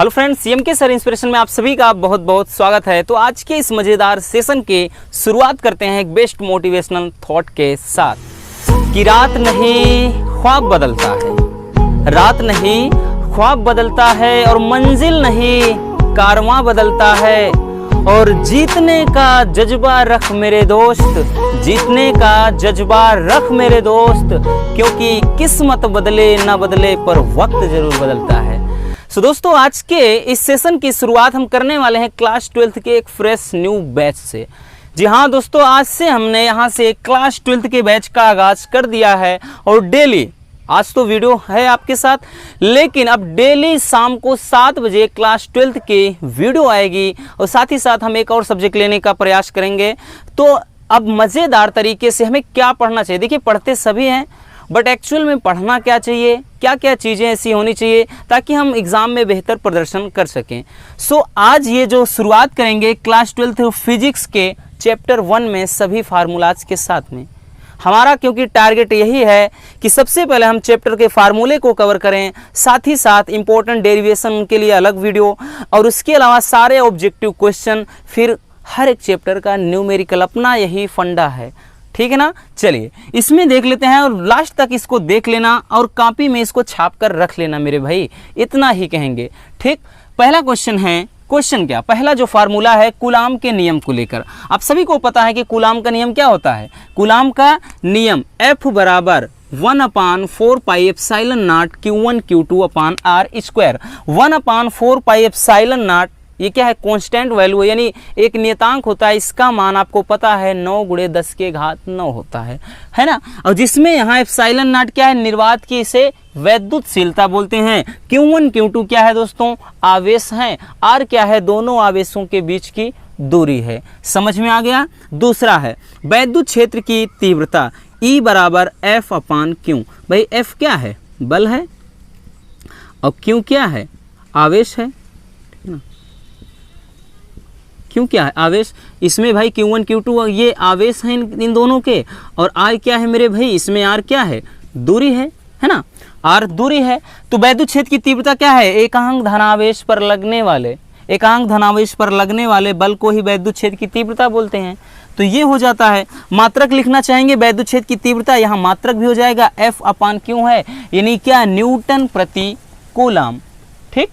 Hello friends, सीएमके sir inspiration में आप सभी का बहुत बहुत स्वागत है। तो आज के इस मज़ेदार सेशन के शुरुआत करते हैं एक बेस्ट मोटिवेशनल थॉट के साथ कि रात नहीं ख्वाब बदलता है, रात नहीं ख्वाब बदलता है और मंजिल नहीं कारवां बदलता है। और जीतने का जज्बा रख मेरे दोस्त, जीतने का जज्बा रख मेरे दोस्त, क्योंकि किस्मत बदले ना बदले पर वक्त जरूर बदलता है। दोस्तों, आज के इस सेशन की शुरुआत हम करने वाले हैं क्लास 12th के एक फ्रेश न्यू बैच से। जी हाँ दोस्तों, आज से हमने यहाँ से क्लास 12th के बैच का आगाज कर दिया है और डेली, आज तो वीडियो है आपके साथ, लेकिन अब डेली शाम को 7 बजे क्लास 12th की वीडियो आएगी और साथ ही साथ हम एक और सब्जेक्ट लेने का प्रयास करेंगे। तो अब मज़ेदार तरीके से हमें क्या पढ़ना चाहिए, देखिए पढ़ते सभी हैं बट एक्चुअल में पढ़ना क्या चाहिए, क्या क्या चीज़ें ऐसी होनी चाहिए ताकि हम एग्ज़ाम में बेहतर प्रदर्शन कर सकें। आज ये जो शुरुआत करेंगे क्लास 12th फिजिक्स के चैप्टर 1 में सभी फार्मूलाज के साथ में। हमारा क्योंकि टारगेट यही है कि सबसे पहले हम चैप्टर के फार्मूले को कवर करें, साथ ही साथ इंपॉर्टेंट डेरिवेशन के लिए अलग वीडियो और उसके अलावा सारे ऑब्जेक्टिव क्वेश्चन, फिर हर एक चैप्टर का न्यूमेरिकल, अपना यही फंडा है। ठीक है ना, चलिए इसमें देख लेते हैं और लास्ट तक इसको देख लेना और कॉपी में इसको छाप कर रख लेना मेरे भाई, इतना ही कहेंगे। ठीक, पहला क्वेश्चन है, क्वेश्चन क्या, पहला जो फार्मूला है कूलाम के नियम को लेकर। आप सभी को पता है कि कूलाम का नियम क्या होता है। कूलाम का नियम F बराबर 1/4πε0 Q1 Q2 upon R square. 1/4πε0 ये क्या है, कांस्टेंट वैल्यू है, यानी एक नियतांक होता है, इसका मान आपको पता है 9 × 10⁻9 होता है ना। और जिसमें यहाँ एप्सिलॉन नॉट क्या है, निर्वात की, इसे वैद्युतशीलता बोलते हैं। Q1 Q2 क्या है दोस्तों, आवेश हैं। R क्या है, दोनों आवेशों के बीच की दूरी है। समझ में आ गया। दूसरा है वैद्युत क्षेत्र की तीव्रता, E बराबर F/Q। भाई F क्या है, बल है, और Q क्या है, आवेश है। क्यों क्या है, आवेश। इसमें भाई Q1 Q2 ये आवेश हैं इन दोनों के, और R क्या है मेरे भाई, इसमें R क्या है, दूरी है ना, R दूरी है। तो वैद्युत क्षेत्र की तीव्रता क्या है, एकांक धनावेश पर लगने वाले, एकांक धनावेश पर लगने वाले बल को ही वैद्युत क्षेत्र की तीव्रता बोलते हैं। तो ये हो जाता है। मात्रक लिखना चाहेंगे वैद्युत क्षेत्र की तीव्रता, यहाँ मात्रक भी हो जाएगा, F/Q है, यानी क्या, न्यूटन प्रति कूलाम। ठीक,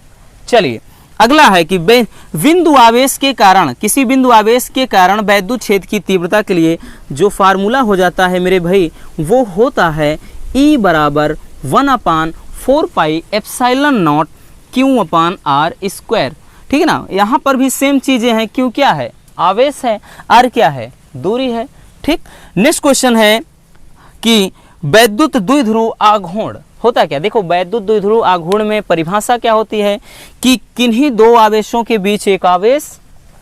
चलिए अगला है कि बिंदु आवेश के कारण, किसी बिंदु आवेश के कारण वैद्युत क्षेत्र की तीव्रता के लिए जो फार्मूला हो जाता है मेरे भाई, वो होता है E बराबर 1/4πε0 Q/R स्क्वायर। ठीक है ना, यहाँ पर भी सेम चीजें हैं। Q क्या है, आवेश है, R क्या है, दूरी है। ठीक, नेक्स्ट क्वेश्चन है कि वैद्युत द्विध्रुव आघूर्ण होता क्या। देखो वैद्युत द्विध्रुव आघूर्ण में परिभाषा क्या होती है कि किन्हीं दो आवेशों के बीच एक आवेश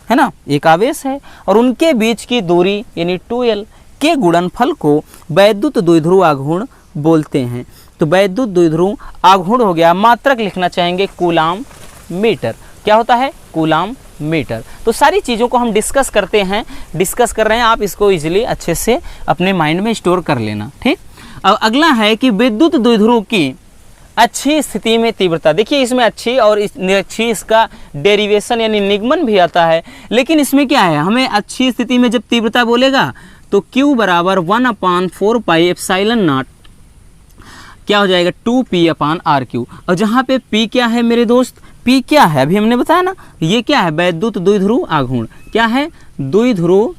है ना, एक आवेश है और उनके बीच की दूरी यानी 2L के गुणनफल को वैद्युत द्विध्रुव आघूर्ण बोलते हैं। तो वैद्युत द्विध्रुव आघूर्ण हो गया। मात्रक लिखना चाहेंगे कूलाम मीटर। क्या होता है, कूलाम मीटर। तो सारी चीज़ों को हम डिस्कस करते हैं, डिस्कस कर रहे हैं, आप इसको इजीली अच्छे से अपने माइंड में स्टोर कर लेना। ठीक, अब अगला है कि विद्युत द्विध्रुव की अच्छी स्थिति में तीव्रता। देखिए इसमें अच्छी और निरक्षी, इसका डेरिवेशन यानी निगमन भी आता है, लेकिन इसमें क्या है, हमें अच्छी स्थिति में जब तीव्रता बोलेगा तो Q बराबर 1/4πε0 क्या हो जाएगा, 2P/RQ। और जहाँ पे P क्या है मेरे दोस्त, P क्या है, अभी हमने बताया ना, ये क्या है, वैद्युत द्विध्रुव आघूर्ण। क्या है, द्विध्रुव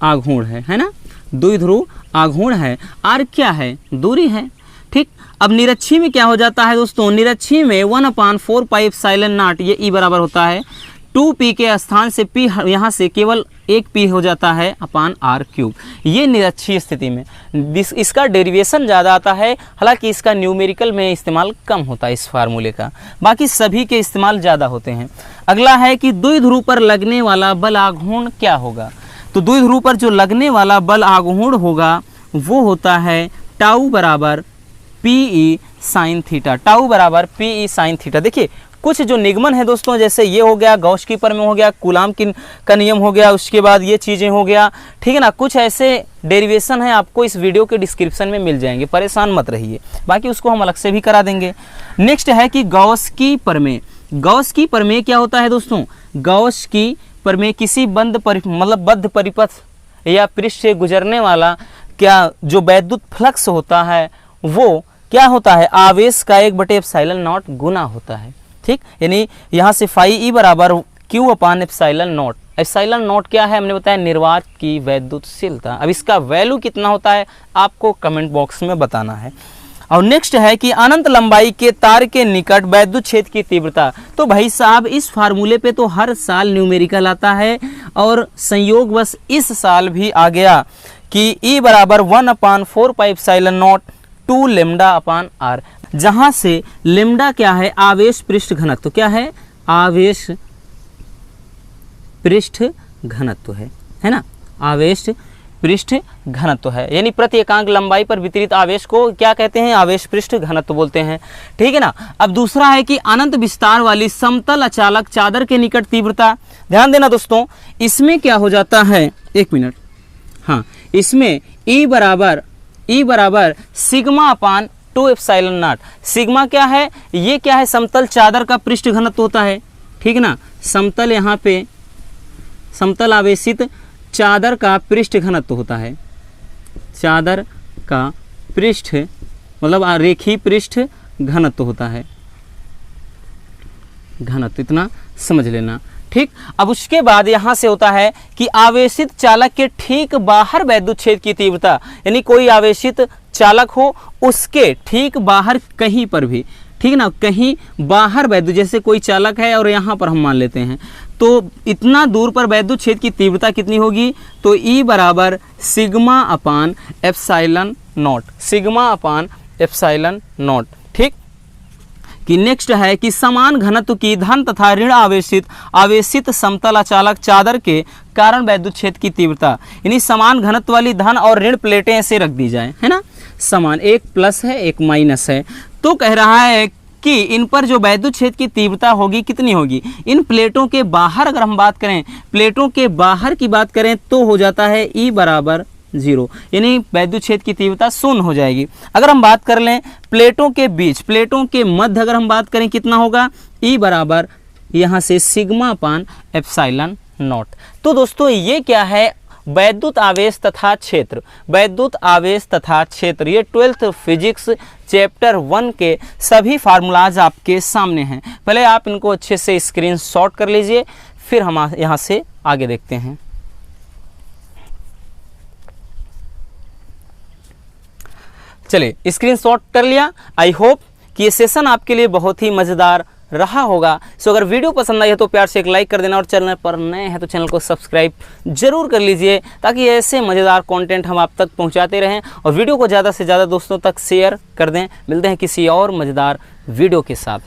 आघूर्ण है ना, द्विध्रुव आघूर्ण है। R क्या है, दूरी है। ठीक, अब निरक्षी में क्या हो जाता है दोस्तों, निरक्षी में 1/4πε0 ये E बराबर होता है 2P के स्थान से P यहाँ से केवल एक P हो जाता है /R³। ये निरक्षी स्थिति में इसका डेरिवेशन ज़्यादा आता है, हालांकि इसका न्यूमेरिकल में इस्तेमाल कम होता है इस फार्मूले का, बाकी सभी के इस्तेमाल ज़्यादा होते हैं। अगला है कि द्विध्रुव पर लगने वाला बल आघूर्ण क्या होगा। तो द्विध्रुव पर जो लगने वाला बल आघूर्ण होगा वो होता है टाउ बराबर PE sin थीटा, टाउ बराबर PE sin थीटा। देखिए कुछ जो निगमन है दोस्तों, जैसे ये हो गया गॉस कीपर में हो गया, कूलाम का नियम हो गया, उसके बाद ये चीज़ें हो गया। ठीक है ना, कुछ ऐसे डेरिवेशन है आपको इस वीडियो के डिस्क्रिप्शन में मिल जाएंगे, परेशान मत रहिए, बाकी उसको हम अलग से भी करा देंगे। नेक्स्ट है कि गॉस कीपर में गॉस की प्रमेय क्या होता है दोस्तों? गॉस की प्रमेय किसी बद्ध परिपथ या पृष्ठ से गुजरने वाला क्या जो वैद्युत फ्लक्स होता है वो क्या होता है? आवेश का 1/ε0 गुना होता है। ठीक, यानी यहाँ से फाई ई बराबर Q/ε0। ε0 क्या है? हमने बताया निर्वात की वैद्युतशीलता। अब इसका वैल्यू कितना होता है आपको कमेंट बॉक्स में बताना है। और नेक्स्ट है कि अनंत लंबाई के तार के निकट वैद्युत क्षेत्र की तीव्रता। तो भाई साहब इस फार्मूले पे तो हर साल न्यूमेरिकल आता है और संयोग बस इस साल भी आ गया कि E बराबर 1/4πε0 2 λ/r, जहां से लेमडा क्या है? आवेश पृष्ठ घनत्व। क्या है? आवेश पृष्ठ घनत्व है ना? आवेश पृष्ठ घनत्व है, यानी प्रति एकांक लंबाई पर वितरित आवेश को क्या कहते हैं? आवेश पृष्ठ घनत्व बोलते हैं। ठीक है ना। अब दूसरा है कि अनंत विस्तार वाली समतल अचालक चादर के निकट तीव्रता। ध्यान देना दोस्तों, इसमें क्या हो जाता है? एक मिनट, हाँ, इसमें E बराबर σ/2ε0। सिग्मा क्या है? ये क्या है? समतल चादर का पृष्ठ घनत्व होता है। ठीक है ना। समतल यहाँ पे समतल आवेशित चादर का पृष्ठ घनत्व होता है। चादर का पृष्ठ मतलब रेखीय पृष्ठ घनत्व होता है। घनत्व इतना समझ लेना। ठीक, अब उसके बाद यहाँ से होता है कि आवेशित चालक के ठीक बाहर वैद्युत क्षेत्र की तीव्रता, यानी कोई आवेशित चालक हो उसके ठीक बाहर कहीं पर भी, ठीक है ना, कहीं बाहर वैद्युत, जैसे कोई चालक है और यहाँ पर हम मान लेते हैं तो इतना दूर पर वैद्युत क्षेत्र की तीव्रता कितनी होगी? तो E बराबर σ/ε0। ठीक, कि नेक्स्ट है कि समान घनत्व की धन तथा ऋण आवेशित समतल अचालक चादर के कारण वैद्युत क्षेत्र की तीव्रता, यानी समान घनत्व वाली धन और ऋण प्लेटें ऐसे रख दी जाए, है ना, समान, एक प्लस है एक माइनस है। तो कह रहा है कि इन पर जो वैद्युत क्षेत्र की तीव्रता होगी कितनी होगी? इन प्लेटों के बाहर अगर हम बात करें, प्लेटों के बाहर की बात करें तो हो जाता है E बराबर 0, यानी वैद्युत क्षेत्र की तीव्रता 0 हो जाएगी। अगर हम बात कर लें प्लेटों के बीच, प्लेटों के मध्य अगर हम बात करें कितना होगा? E बराबर यहाँ से σ/ε0। तो दोस्तों ये क्या है? वैद्युत आवेश तथा क्षेत्र। वैद्युत आवेश तथा क्षेत्र, ये 12th फिजिक्स चैप्टर 1 के सभी फार्मूलाज आपके सामने हैं। पहले आप इनको अच्छे से स्क्रीनशॉट कर लीजिए, फिर हम यहाँ से आगे देखते हैं। चलिए स्क्रीनशॉट कर लिया। आई होप कि ये सेशन आपके लिए बहुत ही मज़ेदार रहा होगा। सो अगर वीडियो पसंद आई है तो प्यार से एक लाइक कर देना और चैनल पर नए हैं तो चैनल को सब्सक्राइब जरूर कर लीजिए, ताकि ऐसे मज़ेदार कंटेंट हम आप तक पहुंचाते रहें। और वीडियो को ज़्यादा से ज़्यादा दोस्तों तक शेयर कर दें। मिलते हैं किसी और मज़ेदार वीडियो के साथ।